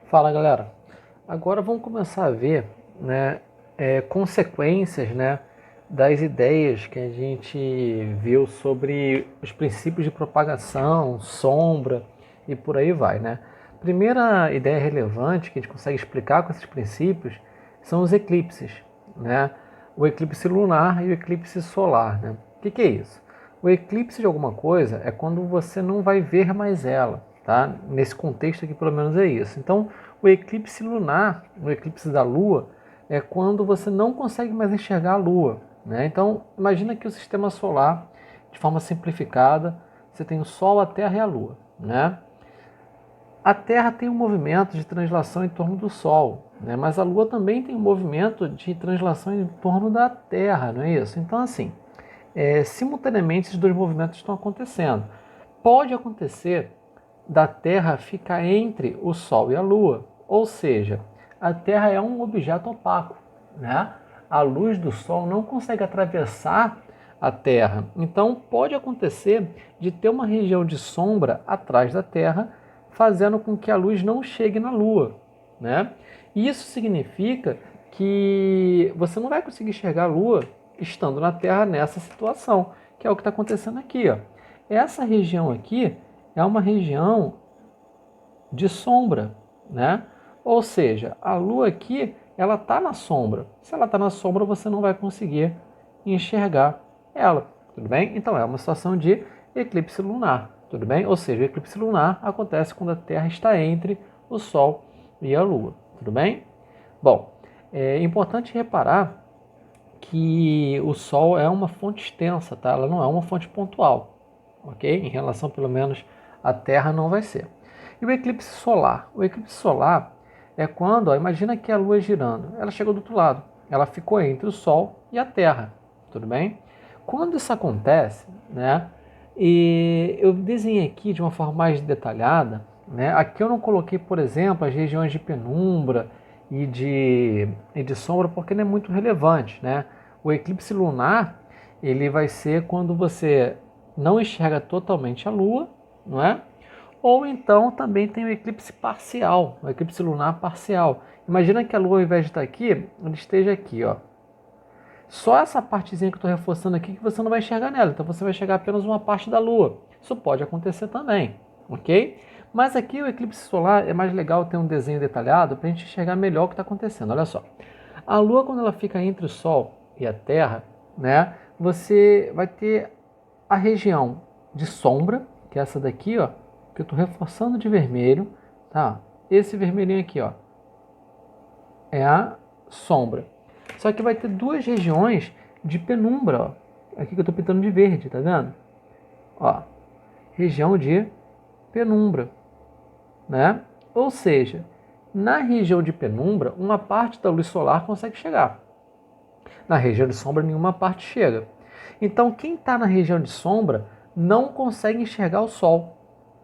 Fala, galera. Agora vamos começar a ver, né, consequências, né, das ideias que a gente viu sobre os princípios de propagação, sombra e por aí vai, né? Primeira ideia relevante que a gente consegue explicar com esses princípios são os eclipses, né? O eclipse lunar e o eclipse solar, né? O que é isso? O eclipse de alguma coisa é quando você não vai ver mais ela, tá? Nesse contexto aqui, pelo menos é isso. Então, o eclipse lunar, o eclipse da Lua, é quando você não consegue mais enxergar a Lua, né? Então, imagina que o sistema solar, de forma simplificada, você tem o Sol, a Terra e a Lua, né? A Terra tem um movimento de translação em torno do Sol, né? Mas a Lua também tem um movimento de translação em torno da Terra, não é isso? Então, assim, simultaneamente esses dois movimentos estão acontecendo. Pode acontecer da Terra ficar entre o Sol e a Lua, ou seja, a Terra é um objeto opaco, né? A luz do Sol não consegue atravessar a Terra. Então pode acontecer de ter uma região de sombra atrás da Terra, fazendo com que a luz não chegue na Lua, né? Isso significa que você não vai conseguir enxergar a Lua estando na Terra nessa situação, que é o que está acontecendo aqui, ó. Essa região aqui é uma região de sombra, né? Ou seja, a Lua aqui, ela está na sombra. Se ela está na sombra, você não vai conseguir enxergar ela, tudo bem? Então é uma situação de eclipse lunar, tudo bem? Ou seja, o eclipse lunar acontece quando a Terra está entre o Sol e a Lua, tudo bem? Bom, é importante reparar que o Sol é uma fonte extensa, tá? Ela não é uma fonte pontual, ok? Em relação, pelo menos, à Terra não vai ser. E o eclipse solar? O eclipse solar é quando, ó, imagina que a Lua girando, ela chegou do outro lado, ela ficou entre o Sol e a Terra, tudo bem? Quando isso acontece, né? E eu desenhei aqui de uma forma mais detalhada, né? Aqui eu não coloquei, por exemplo, as regiões de penumbra e de sombra porque não é muito relevante, né? O eclipse lunar ele vai ser quando você não enxerga totalmente a Lua, não é? Ou então também tem o eclipse parcial, o eclipse lunar parcial. Imagina que a Lua, ao invés de estar aqui, ela esteja aqui, ó. Só essa partezinha que eu estou reforçando aqui que você não vai enxergar nela, então você vai enxergar apenas uma parte da Lua. Isso pode acontecer também, ok? Mas aqui o eclipse solar é mais legal ter um desenho detalhado para a gente enxergar melhor o que está acontecendo. Olha só, a Lua quando ela fica entre o Sol e a Terra, né? Você vai ter a região de sombra, que é essa daqui, ó, que eu estou reforçando de vermelho, tá? Esse vermelhinho aqui, ó, é a sombra. Só que vai ter duas regiões de penumbra, ó. Aqui que eu estou pintando de verde, tá vendo? Ó, região de penumbra, né? Ou seja, na região de penumbra, uma parte da luz solar consegue chegar. Na região de sombra, nenhuma parte chega. Então, quem está na região de sombra não consegue enxergar o Sol,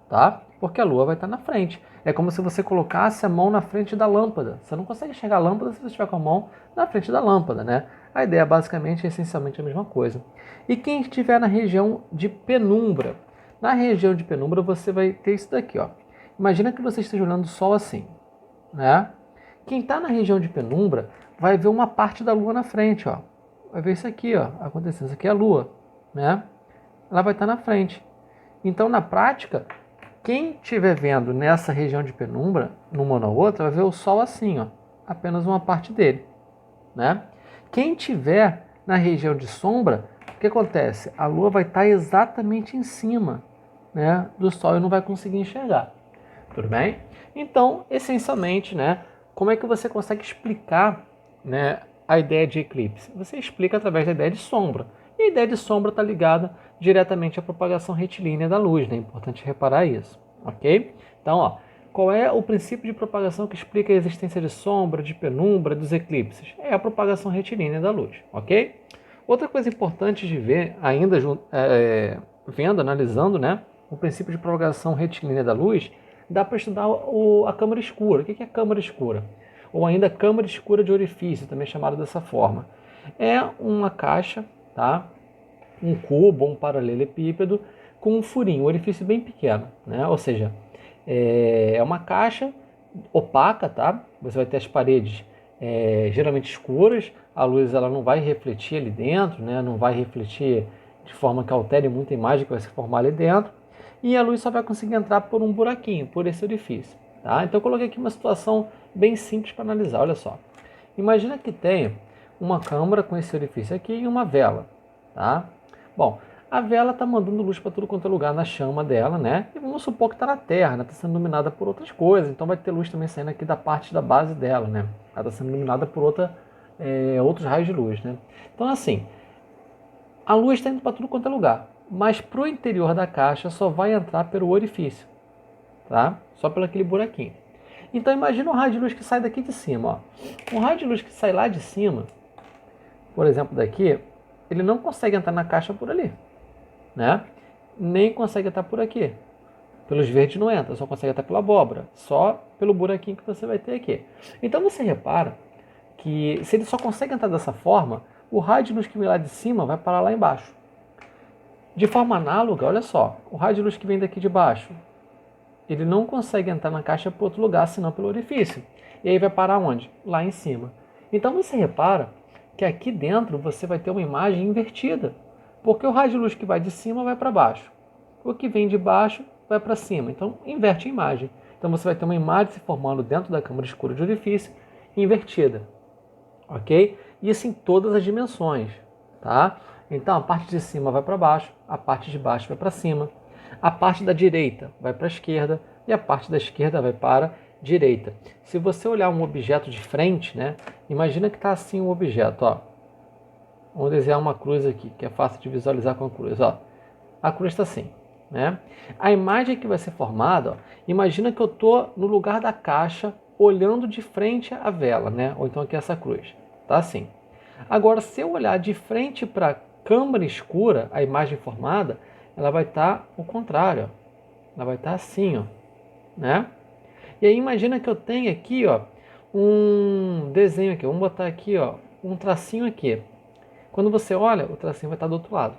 tá? Porque a Lua vai estar na frente. É como se você colocasse a mão na frente da lâmpada. Você não consegue enxergar a lâmpada se você estiver com a mão na frente da lâmpada, né? A ideia basicamente é essencialmente a mesma coisa. E quem estiver na região de penumbra? Na região de penumbra você vai ter isso daqui, ó. Imagina que você esteja olhando o Sol assim, né? Quem está na região de penumbra vai ver uma parte da Lua na frente, ó. Vai ver isso aqui, ó, acontecendo. Isso aqui é a Lua, né? Ela vai estar na frente. Então, na prática, quem estiver vendo nessa região de penumbra, numa ou na outra, vai ver o Sol assim, ó, apenas uma parte dele, né? Quem estiver na região de sombra, o que acontece? A Lua vai estar exatamente em cima, né, do Sol e não vai conseguir enxergar. Tudo bem? Então, essencialmente, né, como é que você consegue explicar, né, a ideia de eclipse? Você explica através da ideia de sombra. E a ideia de sombra está ligada diretamente à propagação retilínea da luz, né? É importante reparar isso, ok? Então, ó, qual é o princípio de propagação que explica a existência de sombra, de penumbra, dos eclipses? É a propagação retilínea da luz, ok? Outra coisa importante de ver, ainda vendo, analisando, né, o princípio de propagação retilínea da luz, dá para estudar a câmara escura. O que é câmara escura? Ou ainda câmara escura de orifício, também chamada dessa forma. É uma caixa, tá? Um cubo, um paralelepípedo, com um furinho, um orifício bem pequeno, né? Ou seja, é uma caixa opaca, tá? Você vai ter as paredes geralmente escuras, a luz ela não vai refletir ali dentro, né? Não vai refletir de forma que altere muito a imagem que vai se formar ali dentro, e a luz só vai conseguir entrar por um buraquinho, por esse orifício, tá? Então eu coloquei aqui uma situação bem simples para analisar, olha só. Imagina que tenha uma câmara com esse orifício aqui e uma vela, tá? Bom, a vela está mandando luz para tudo quanto é lugar na chama dela, né? E vamos supor que está na Terra, né? Está sendo iluminada por outras coisas, então vai ter luz também saindo aqui da parte da base dela, né? Ela está sendo iluminada por outros raios de luz, né? Então, assim, a luz está indo para tudo quanto é lugar, mas para o interior da caixa só vai entrar pelo orifício, tá? Só pelo aquele buraquinho. Então, imagina um raio de luz que sai daqui de cima, ó. Um raio de luz que sai lá de cima, por exemplo, daqui, ele não consegue entrar na caixa por ali, né? Nem consegue entrar por aqui. Pelos verdes não entra, só consegue entrar pela abóbora, só pelo buraquinho que você vai ter aqui. Então você repara que se ele só consegue entrar dessa forma, o raio de luz que vem lá de cima vai parar lá embaixo. De forma análoga, olha só, o raio de luz que vem daqui de baixo, ele não consegue entrar na caixa por outro lugar, senão pelo orifício. E aí vai parar onde? Lá em cima. Então você repara que aqui dentro você vai ter uma imagem invertida, porque o raio de luz que vai de cima vai para baixo, o que vem de baixo vai para cima, então inverte a imagem. Então você vai ter uma imagem se formando dentro da câmara escura de orifício invertida, ok? Isso em todas as dimensões, tá? Então a parte de cima vai para baixo, a parte de baixo vai para cima, a parte da direita vai para a esquerda e a parte da esquerda vai para a direita. Se você olhar um objeto de frente, né? Imagina que está assim um objeto, ó. Vamos desenhar uma cruz aqui, que é fácil de visualizar com a cruz, ó. A cruz está assim, né? A imagem que vai ser formada, ó, imagina que eu estou no lugar da caixa, olhando de frente à vela, né? Ou então aqui essa cruz, tá assim. Agora, se eu olhar de frente para a câmara escura, a imagem formada, ela vai estar ao contrário, ó. Ela vai estar assim, ó, né? E aí imagina que eu tenho aqui, ó, um desenho aqui, vamos botar aqui, ó, um tracinho aqui. Quando você olha, o tracinho vai estar do outro lado,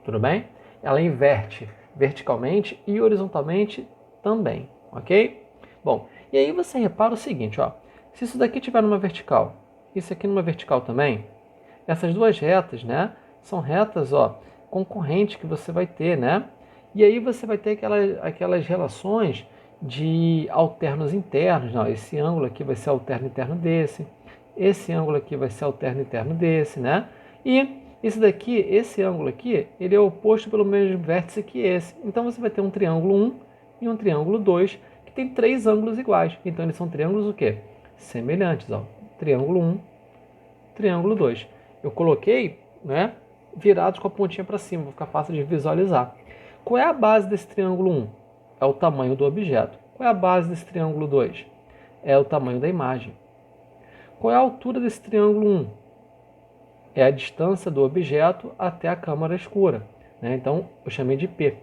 tudo bem? Ela inverte verticalmente e horizontalmente também, ok? Bom, e aí você repara o seguinte, ó, se isso daqui tiver numa vertical, isso aqui numa vertical também, essas duas retas, né, são retas, ó, concorrentes que você vai ter, né? E aí você vai ter aquelas relações de alternos internos, não, esse ângulo aqui vai ser alterno interno desse, esse ângulo aqui vai ser alterno interno desse, né? E esse daqui, esse ângulo aqui, ele é oposto pelo mesmo vértice que esse. Então você vai ter um triângulo 1 e um triângulo 2, que tem três ângulos iguais. Então eles são triângulos o quê? Semelhantes, ó. Triângulo 1, triângulo 2. Eu coloquei, né, virados com a pontinha para cima, vai ficar fácil de visualizar. Qual é a base desse triângulo 1? É o tamanho do objeto. Qual é a base desse triângulo 2? É o tamanho da imagem. Qual é a altura desse triângulo 1? É a distância do objeto até a câmara escura, né? Então, eu chamei de P.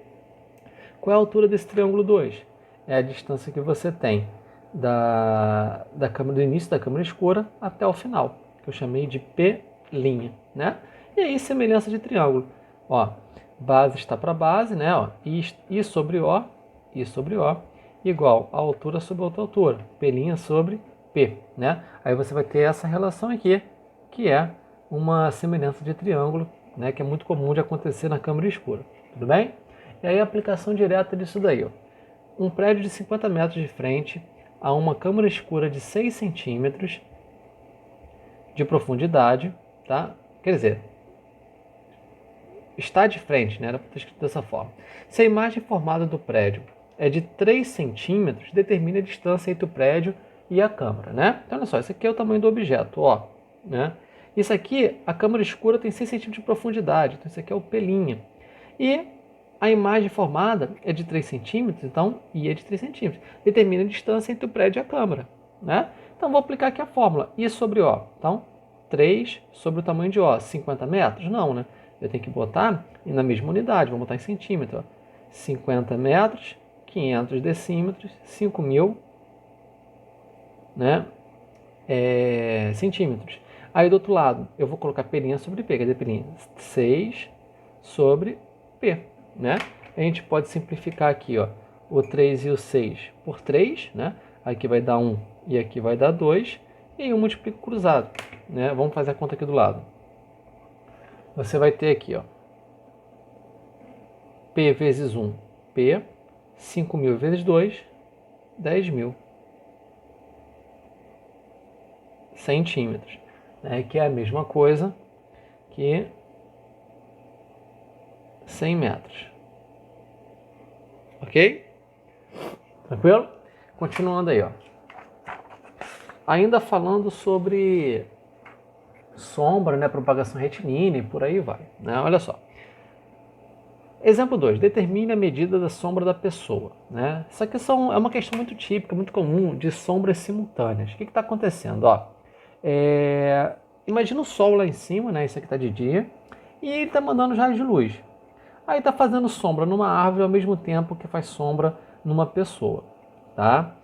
Qual é a altura desse triângulo 2? É a distância que você tem do início da câmara escura até o final, que eu chamei de P', né? E aí, semelhança de triângulo. Ó, base está para base, né? Ó, I sobre O, igual a altura sobre outra altura, P' sobre P, né? Aí você vai ter essa relação aqui, que é uma semelhança de triângulo, né, que é muito comum de acontecer na câmara escura, tudo bem? E aí a aplicação direta disso daí, ó. Um prédio de 50 metros de frente a uma câmara escura de 6 centímetros de profundidade, tá? Quer dizer, está de frente, né? Era para ter escrito dessa forma. Se a imagem formada do prédio é de 3 centímetros, determine a distância entre o prédio e a câmara, né? Então, olha só, esse aqui é o tamanho do objeto, ó, né? Isso aqui, a câmara escura tem 6 centímetros de profundidade, então isso aqui é o P'. E a imagem formada é de 3 centímetros, então I é de 3 centímetros. Determina a distância entre o prédio e a câmara, né? Então vou aplicar aqui a fórmula, I sobre O. Então, 3 sobre o tamanho de O, 50 metros? Não, né? Eu tenho que botar na mesma unidade, vou botar em centímetro. Ó. 50 metros, 500 decímetros, 5.000, né? Centímetros. Aí do outro lado, eu vou colocar P' sobre P, quer dizer, P', 6 sobre P, né? A gente pode simplificar aqui, ó, o 3 e o 6 por 3, né? Aqui vai dar 1 e aqui vai dar 2. E aí eu multiplico cruzado, né? Vamos fazer a conta aqui do lado. Você vai ter aqui, ó, P vezes 1, P, 5.000 vezes 2, 10.000 centímetros, né? Que é a mesma coisa que 100 metros. Ok? Tranquilo? Continuando aí, ó. Ainda falando sobre sombra, né, propagação retilínea e por aí vai, né? Olha só. Exemplo 2. Determine a medida da sombra da pessoa, né? Isso aqui é uma questão muito típica, muito comum de sombras simultâneas. O que está acontecendo? Ó, imagina o sol lá em cima, né? Isso aqui está de dia, e ele está mandando raios de luz. Aí está fazendo sombra numa árvore ao mesmo tempo que faz sombra numa pessoa, tá?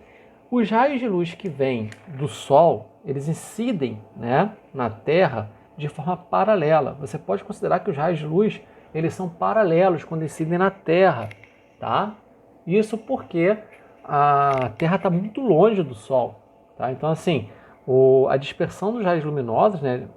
Os raios de luz que vêm do Sol, eles incidem, né, na Terra de forma paralela. Você pode considerar que os raios de luz eles são paralelos quando incidem na Terra, tá? Isso porque a Terra está muito longe do Sol, tá? Então, assim, a dispersão dos raios luminosos, né,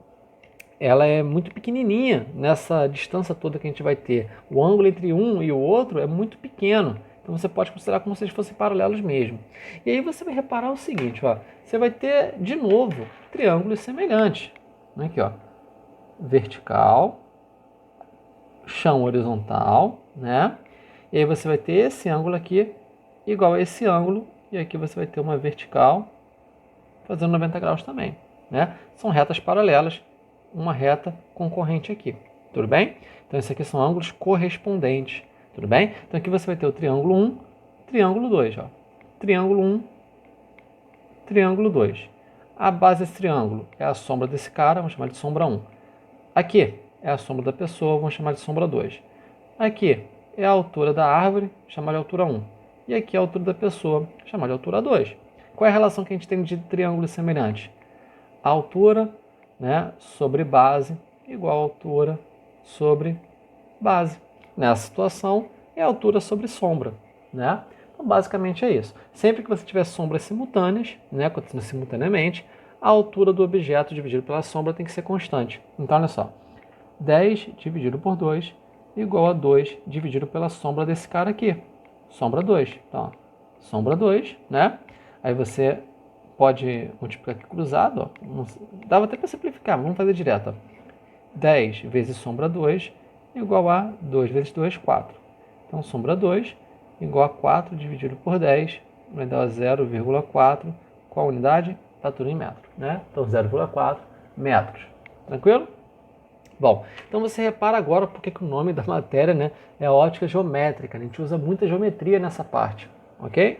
ela é muito pequenininha nessa distância toda que a gente vai ter. O ângulo entre um e o outro é muito pequeno. Então você pode considerar como se eles fossem paralelos mesmo. E aí você vai reparar o seguinte, ó, você vai ter de novo triângulos semelhantes. Aqui, ó, vertical, chão horizontal, né? E aí você vai ter esse ângulo aqui igual a esse ângulo, e aqui você vai ter uma vertical fazendo 90 graus também, né? São retas paralelas, uma reta concorrente aqui, tudo bem? Então esses aqui são ângulos correspondentes, tudo bem? Então aqui você vai ter o triângulo 1, triângulo 2, ó. Triângulo 1, triângulo 2. A base desse triângulo é a sombra desse cara, vamos chamar de sombra 1. Aqui é a sombra da pessoa, vamos chamar de sombra 2. Aqui é a altura da árvore, chamar de altura 1. E aqui é a altura da pessoa, chamar de altura 2. Qual é a relação que a gente tem de triângulos semelhantes? A altura, né, sobre base igual a altura sobre base. Nessa situação, é a altura sobre sombra, né? Então, basicamente é isso. Sempre que você tiver sombras simultâneas, né, acontecendo simultaneamente, a altura do objeto dividido pela sombra tem que ser constante. Então, olha só. 10 dividido por 2 igual a 2 dividido pela sombra desse cara aqui. Sombra 2. Então, sombra 2, né? Aí você pode multiplicar aqui cruzado, ó. Dava até para simplificar, mas vamos fazer direto. Ó. 10 vezes sombra 2 igual a 2 vezes 2, 4. Então, sombra 2 igual a 4 dividido por 10 vai dar 0,4. Qual a unidade? Está tudo em metro, né? Então, 0,4 metros. Tranquilo? Bom, então você repara agora porque que o nome da matéria, né, é ótica geométrica. A gente usa muita geometria nessa parte, ok?